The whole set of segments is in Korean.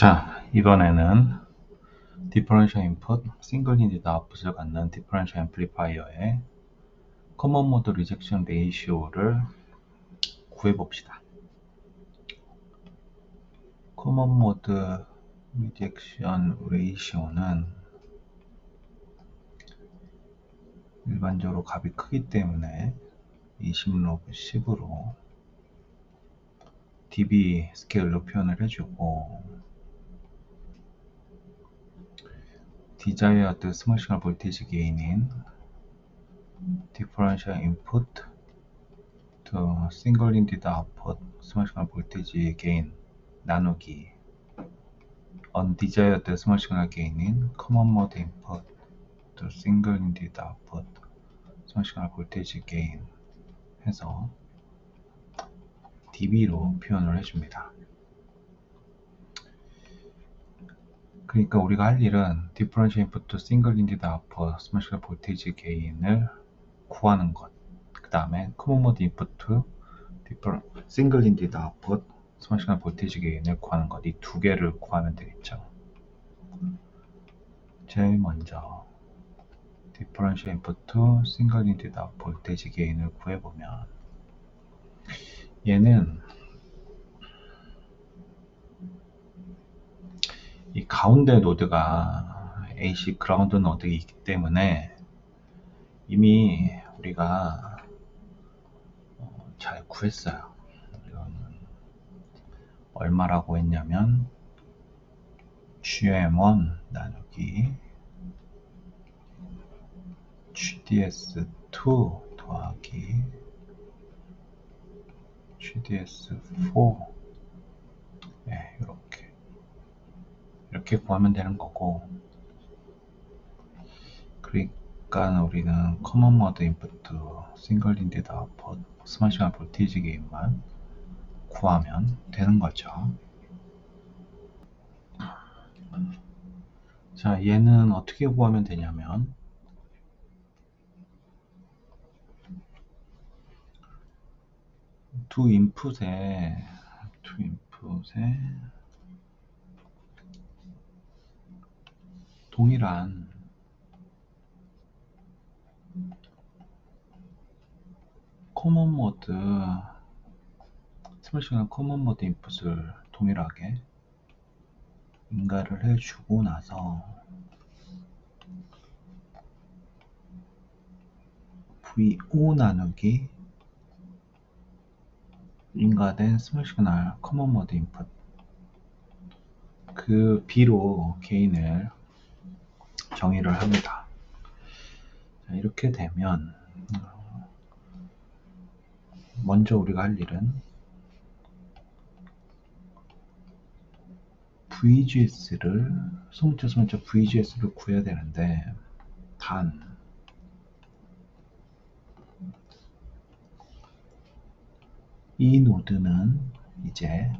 자, 이번에는 디퍼런셜 인풋, 싱글 인디드 아웃풋을 갖는 디퍼런셜 앰플리파이어의 커먼 모드 리젝션 레이시오를 구해봅시다. 커먼 모드 리젝션 레이시오는 일반적으로 값이 크기 때문에 20로그 10으로 dB 스케일로 표현을 해주고, 디자이어드 스몰 시그널 볼테이지 게인인 디퍼런셜 인풋 to 싱글 인디드 아웃풋 스몰 시그널 볼테이지 게인 나누기 undesired 스몰 시그널 게인인 common mode input to single indeed output 스몰 시그널 볼테이지 게인 해서 dB로 표현을 해줍니다. 그러니까 우리가 할 일은 differential input to single indeed output 스몰 시그널 볼테이지 게인을 구하는 것, 그 다음에 common mode input to single indeed output 스몰 시그널 볼테이지 게인을 구하는 것, 이 두 개를 구하면 되겠죠. 제일 먼저 differential input to single indeed output 볼테이지 게인을 구해보면, 얘는 이 가운데 노드가 AC 그라운드 노드이기 때문에 이미 우리가 잘 구했어요. 얼마라고 했냐면 GM1 나누기 GDS2 더하기 GDS4, 네, 이렇게 구하면 되는 거고, 그러니까 우리는 커먼 모드 인풋 싱글 인디드 아웃풋 스몰 시그널 볼테이지 게인만 구하면 되는 거죠. 자, 얘는 어떻게 구하면 되냐면, 두 인풋에 동일한 커먼 모드 스몰 시그널 커먼 모드 인풋을 동일하게 인가를 해주고 나서 VO 나누기 인가된 스몰 시그널 커먼 모드 인풋, 그 B로 게인을 정의를 합니다. 자, 이렇게 되면 먼저 우리가 할 일은 VGS를 소문자 VGS를 구해야 되는데, 단 이 노드는 이제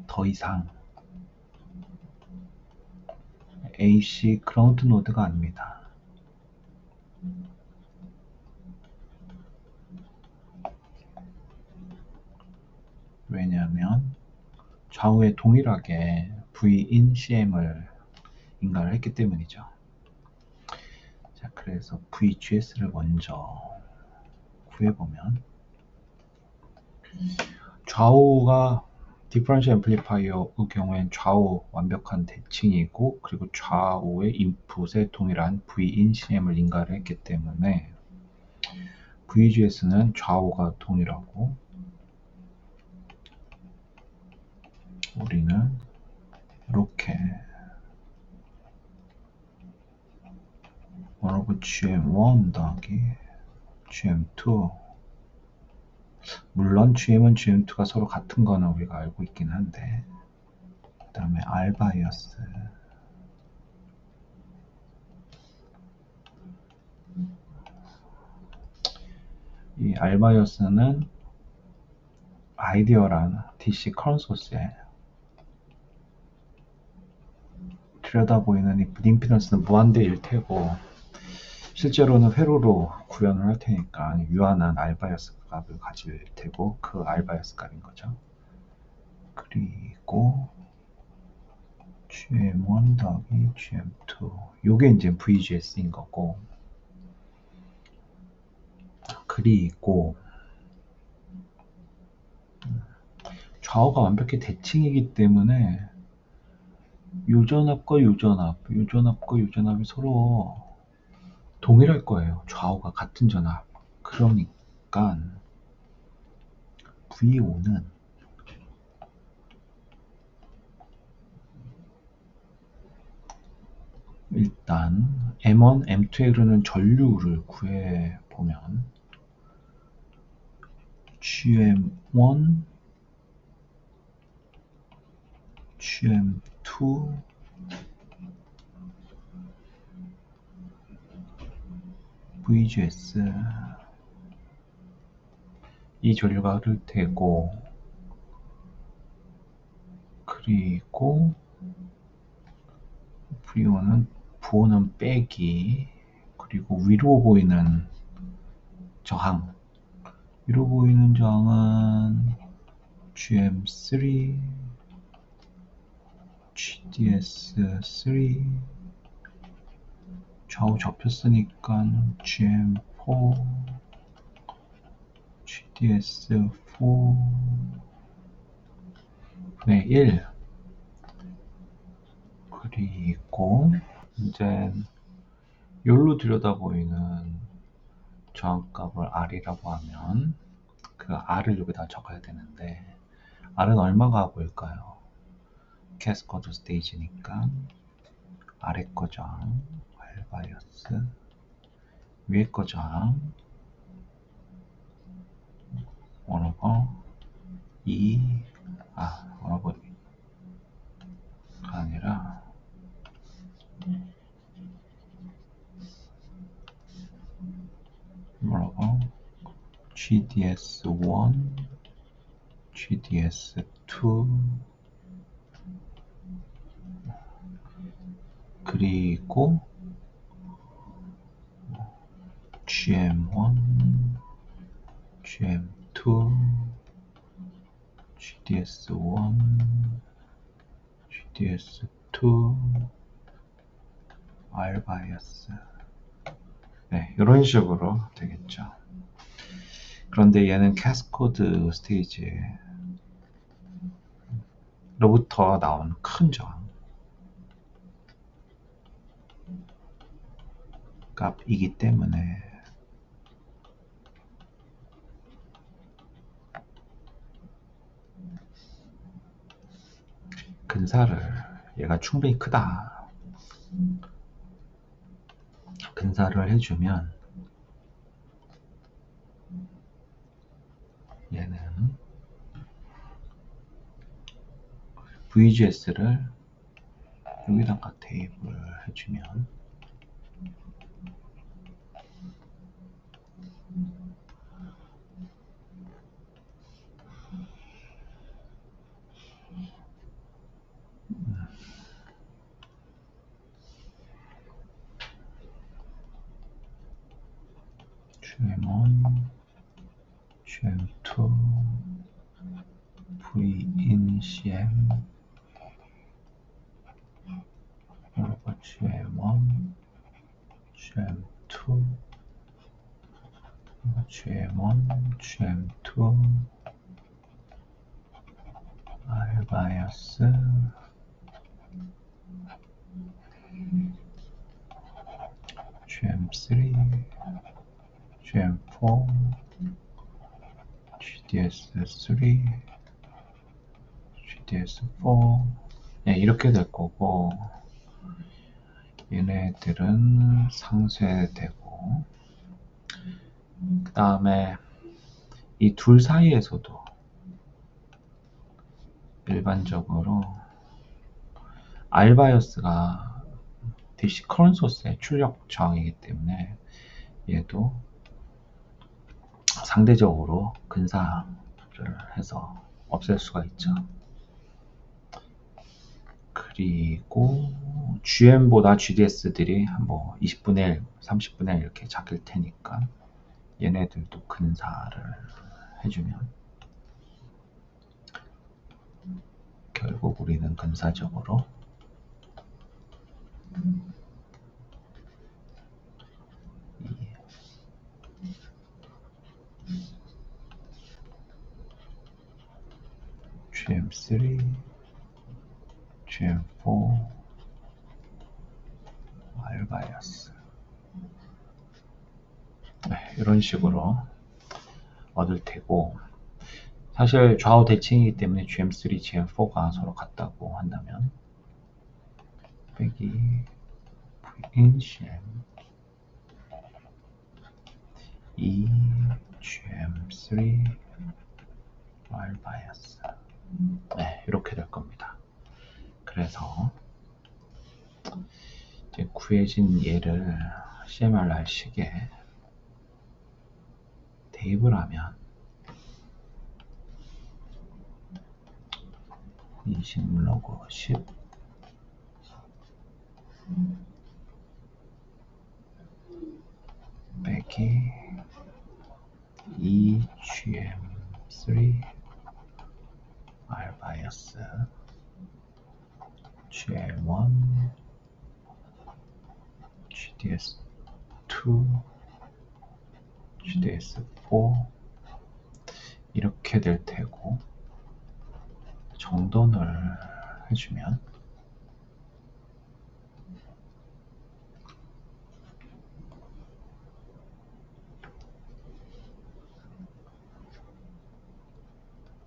더 이상 AC 그라운드 노드가 아닙니다. 왜냐하면 좌우에 동일하게 Vin CM을 인가를 했기 때문이죠. 자, 그래서 VGS를 먼저 구해보면, 좌우가 디퍼런셜 앰플리파이어의 경우엔 좌우 완벽한 대칭이고, 그리고 좌우의 인풋에 동일한 Vin CM을 인가를 했기 때문에 VGS는 좌우가 동일하고, 우리는 이렇게 1 GM1 더하기 GM2, 물론 GM은 GM2가 서로 같은 거는 우리가 알고 있긴 한데, 그 다음에 R바이어스, 이 R바이어스는 아이디어란 DC 커런트 소스에 들여다 보이는 이 임피던스는 무한대일 테고, 실제로는 회로로 구현을 할 테니까 유한한 R바이어스 값을 가질 테고, 그 R바이어스 값인 거죠. 그리고 gm1 더하기 gm2 요게 이제 VGS인 거고, 그리고 좌우가 완벽히 대칭이기 때문에 요전압과 요전압과 요전압이 서로 동일할 거예요. 좌우가 같은 전압. 그러니까 VO는 일단 M1, M2에 흐르는 전류를 구해보면 GM1, GM2, VGS 이 전류가 흐를 테고, 그리고 VO는 빼기, 그리고 위로 보이는 저항, 위로 보이는 저항은 GM3, GDS3, 좌우 접혔으니까 GM4, GDS4 분의 1. 그리고 이제 여기로 들여다보이는 저항값을 R이라고 하면 그 R을 여기다 적어야 되는데, R은 얼마가 보일까요? 캐스코드 스테이지니까 아래 거 저항 R 바이어스, 위에 거 저항 1/2 1/2가 아니라 GDS1, GDS2, 그리고 GM1, GM2, GDS1, GDS2, R 바이어스. 네, 이런 식으로 되겠죠. 그런데 얘는 캐스코드 스테이지로부터 나온 큰 저항 값이기 때문에 근사를, 얘가 충분히 크다, 근사를 해주면 얘는 VGS를 여기다가 대입을 해주면 GM1, GM2, Vin CM, GM1, GM2, GM1, GM2, R 바이어스, GM3, GM4, GDS3, GDS4. 네, 이렇게 될 거고, 얘네들은 상쇄되고, 그 다음에 이 둘 사이에서도 일반적으로 R 바이어스가 DC 커런트 소스의 출력 저항이기 때문에 얘도 상대적으로 근사를 해서 없앨 수가 있죠. 그리고 GM보다 GDS들이 뭐 20분의 1, 30분의 1 이렇게 작을 테니까 얘네들도 근사를 해주면 결국 우리는 근사적으로 GM3, GM4, R바이어스. 네, 이런 식으로 얻을 테고, 사실 좌우 대칭이기 때문에 GM3, GM4가 서로 같다고 한다면 빼기 V인 CM 2 GM3 R바이어스. 네, 이렇게 될 겁니다. 그래서 이제 구해진 얘를 CMRR식에 대입을 하면 인식로그 10 빼기 2GM3 R바이어스 GM1 GDS2 GDS4 이렇게 될 테고, 정돈을 해주면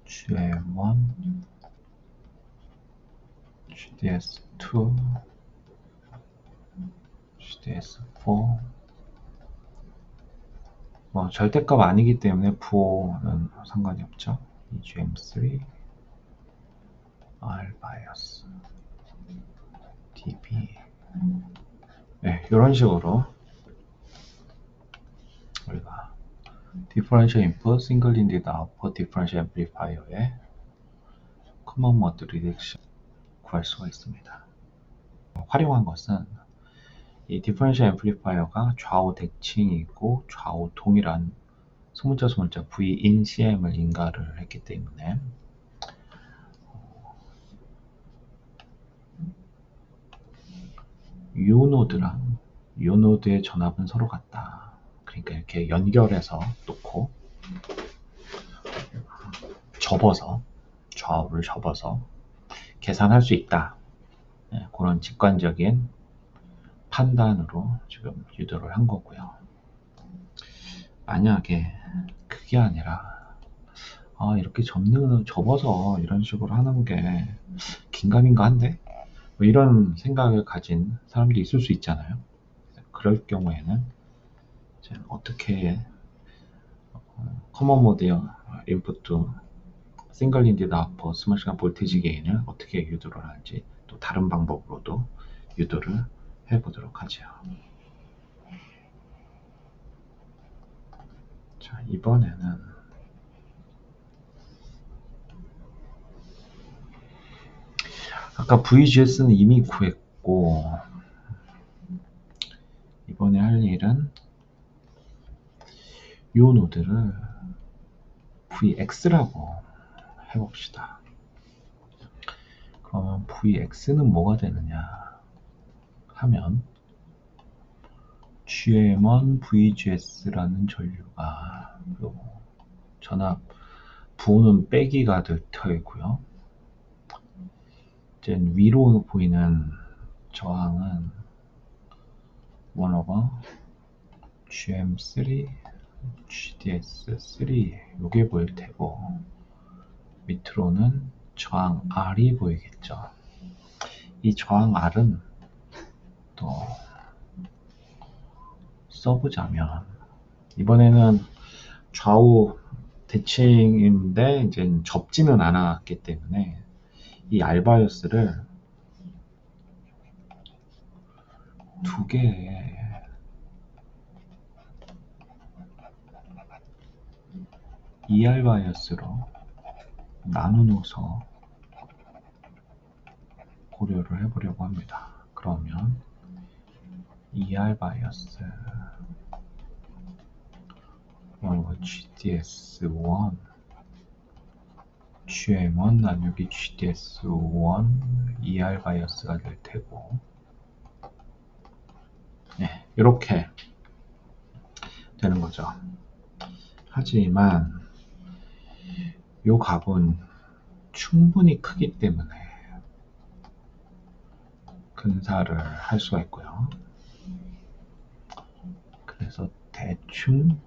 GM1 GDS2 GDS4 뭐 절대값 아니기 때문에 부호는 상관이 없죠. GM3 R바이어스 DB. 네, 이런 식으로 우리가 디퍼런셜 인풋 싱글 인디드 아웃풋 디퍼런셜 앰플리파이어의 커먼 모드 리덕션 구할 수가 있습니다. 활용한 것은 이 디퍼런셜 앰플리파이어가 좌우 대칭이고 좌우 동일한 소문자 소문자 V인 CM을 인가를 했기 때문에 U 노드랑 U 노드의 전압은 서로 같다. 그러니까 이렇게 연결해서 놓고 접어서 좌우를 접어서 계산할 수 있다. 네, 그런 직관적인 판단으로 지금 유도를 한 거고요. 만약에 그게 아니라 이렇게 접어서 이런 식으로 하는 게 긴가민가 한데 뭐 이런 생각을 가진 사람도 있을 수 있잖아요. 그럴 경우에는 이제 어떻게 커먼 모드 인풋 싱글 인디드 아웃풋 스몰 시간 볼테이지 게인을 어떻게 유도를 하는지 또 다른 방법으로도 유도를 해보도록 하죠. 자, 이번에는 아까 VGS는 이미 구했고, 이번에 할 일은 이 노드를 VX라고 해봅시다. 그러면 VX는 뭐가 되느냐 하면 GM1 VGS라는 전류가 전압 부호는 빼기가 될 터이고요. 이제 위로 보이는 저항은 1/, GM3, GDS3 요게 보일 테고, 밑으로는 저항 R이 보이겠죠. 이 저항 R은 또 써보자면, 이번에는 좌우 대칭인데 이제 접지는 않았기 때문에 이 R바이어스를 두 개의 R바이어스로 나누어서 고려를 해보려고 합니다. 그러면 R바이어스 GDS1 GM1 나누기 GDS1 R바이어스가 될 테고, 이렇게 되는 거죠. 하지만 요 값은 충분히 크기 때문에 근사를 할 수가 있고요. 그래서 대충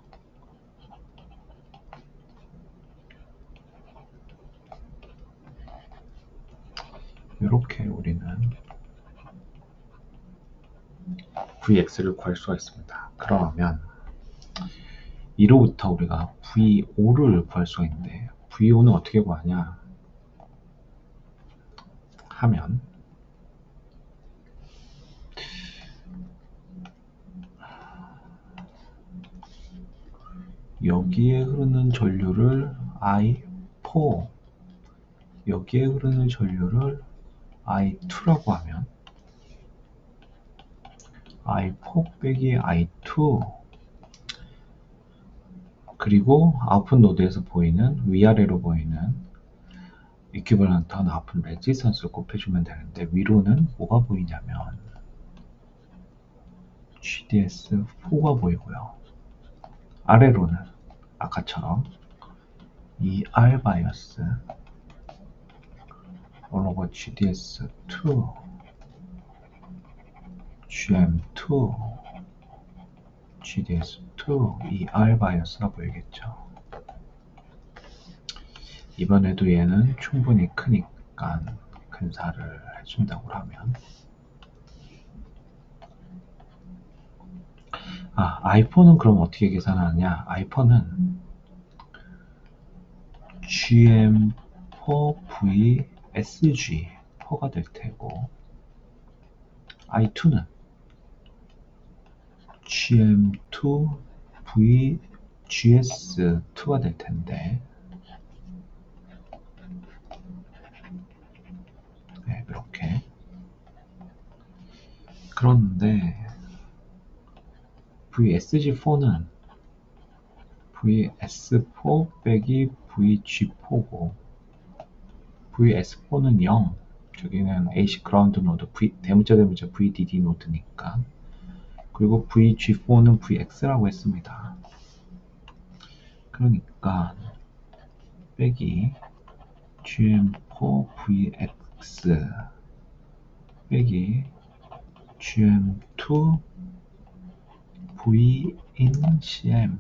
이렇게 우리는 Vx를 구할 수가 있습니다. 그러면 이로부터 우리가 V5를 구할 수가 있는데 V5는 어떻게 구하냐 하면 여기에 흐르는 전류를 I4, 여기에 흐르는 전류를 I2라고 하면 I4 빼기 I2, 그리고 아웃풋 노드에서 보이는 위아래로 보이는 이퀴벌런트한 아웃풋 레지스턴스를 곱해주면 되는데 위로는 뭐가 보이냐면 GDS4가 보이고요. 아래로는 아까처럼 이 R 바이어스 올로버 GDS2, GM2, GDS2, 이 R 바이어스가 보이겠죠. 이번에도 얘는 충분히 크니까 근사를 해준다고 하면 i4는 그럼 어떻게 계산하느냐. i4는 GM4VSG4가 될 테고 i2는 GM2VGS2가 될 텐데 네, 이렇게. 그런데 VSG4는 VS4 빼기 VG4고 VS4는 0, 저기는 AC 그라운드 노드, 대문자 VDD 노드니까. 그리고 VG4는 VX라고 했습니다. 그러니까 빼기 GM4VX 빼기 GM2VINCM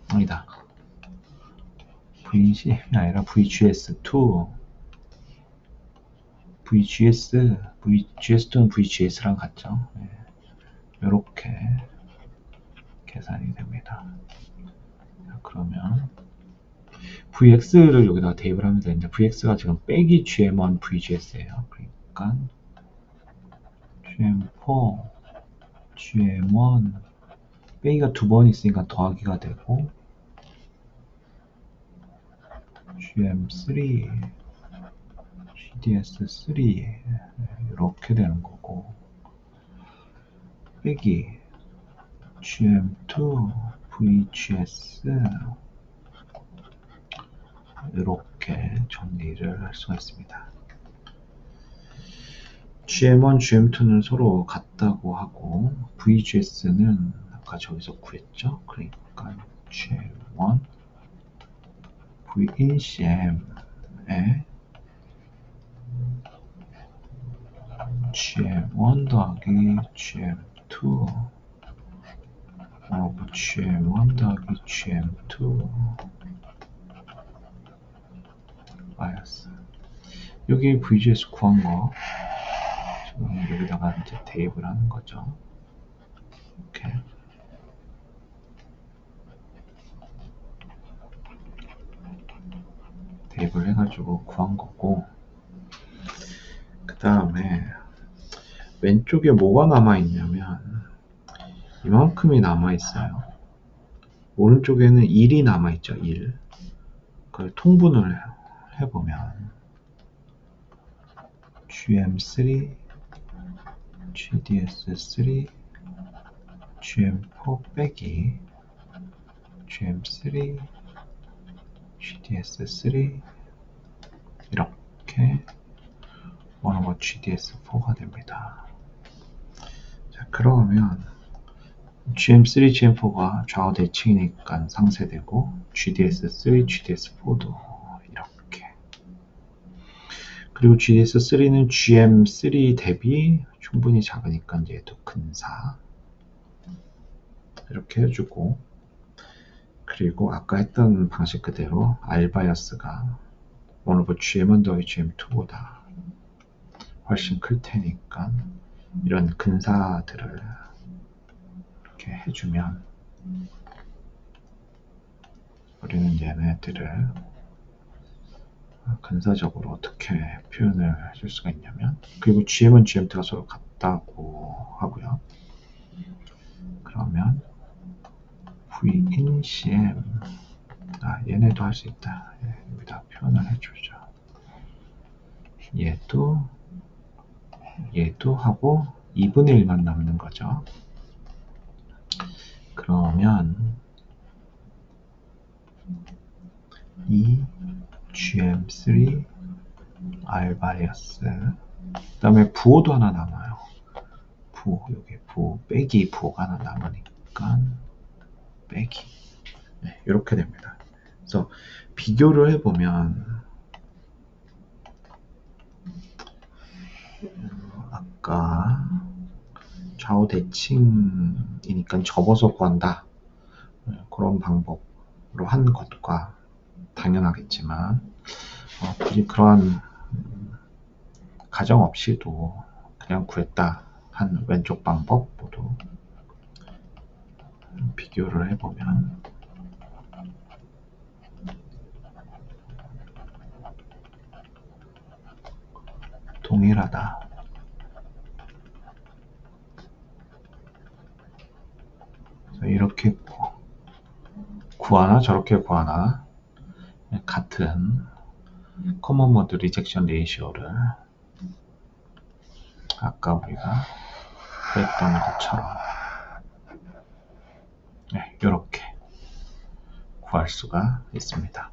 아니다. VINCM이 아니라 VGS2 VGS2는 VGS랑 같죠. 네. 이렇게 계산이 됩니다. 그러면 VX를 여기다가 대입을 하면 되는데 VX가 지금 빼기 GM1 VGS예요. 그러니까 GM4 GM1 빼기가 두 번 있으니까 더하기가 되고 GM3 GDS3 이렇게 되는 거고 빼기 GM2 VGS 이렇게 정리를 할 수가 있습니다. GM1, GM2는 서로 같다고 하고 VGS는 아까 저기서 구했죠. 그러니까 GM1 VNCM에 GM1 더하기 GM2 GM1 더하기 GM2 바이어스. 여기 VGS 구한 거 지금 여기다가 이제 대입을 하는 거죠. 이렇게 대입을 해가지고 구한 거고, 그 다음에 왼쪽에 뭐가 남아있냐면 이만큼이 남아있어요. 오른쪽에는 1이 남아있죠. 1. 그걸 통분을 해보면 GM3 GDS3 GM4 빼기 GM3 GDS3 이렇게 원어버 GDS4가 됩니다. 자, 그러면 GM3, GM4가 좌우 대칭이니까 상쇄되고 GDS3, GDS4도 이렇게. 그리고 GDS3는 GM3 대비 충분히 작으니까 얘도 근사 이렇게 해주고, 그리고 아까 했던 방식 그대로 R바이어스가 1 GM1 더하기 GM2보다 훨씬 클 테니까 이런 근사들을 이렇게 해주면 우리는 얘네들을 근사적으로 어떻게 표현을 해줄 수가 있냐면, 그리고 GM은 GM2가 서로 같다고 하고요. 그러면 V in CM, 얘네도 할 수 있다. 여기다 표현을 해주죠. 얘도 하고 2분의 1만 남는 거죠. 그러면 이 GM3 R바이어스, 그 다음에 부호도 하나 남아요. 부호, 여기 부호 빼기 부호가 하나 남으니까 빼기, 네, 이렇게 됩니다. 그래서 비교를 해보면 아까 좌우 대칭이니까 접어서 구한다, 그런 방법으로 한 것과 당연하겠지만 굳이 그러한 가정 없이도 그냥 구했다 한 왼쪽 방법 모두 비교를 해보면 동일하다. 이렇게 구하나 저렇게 구하나 같은 커먼 모드 리젝션 레이시오를 아까 우리가 했던 것처럼 이렇게 구할 수가 있습니다.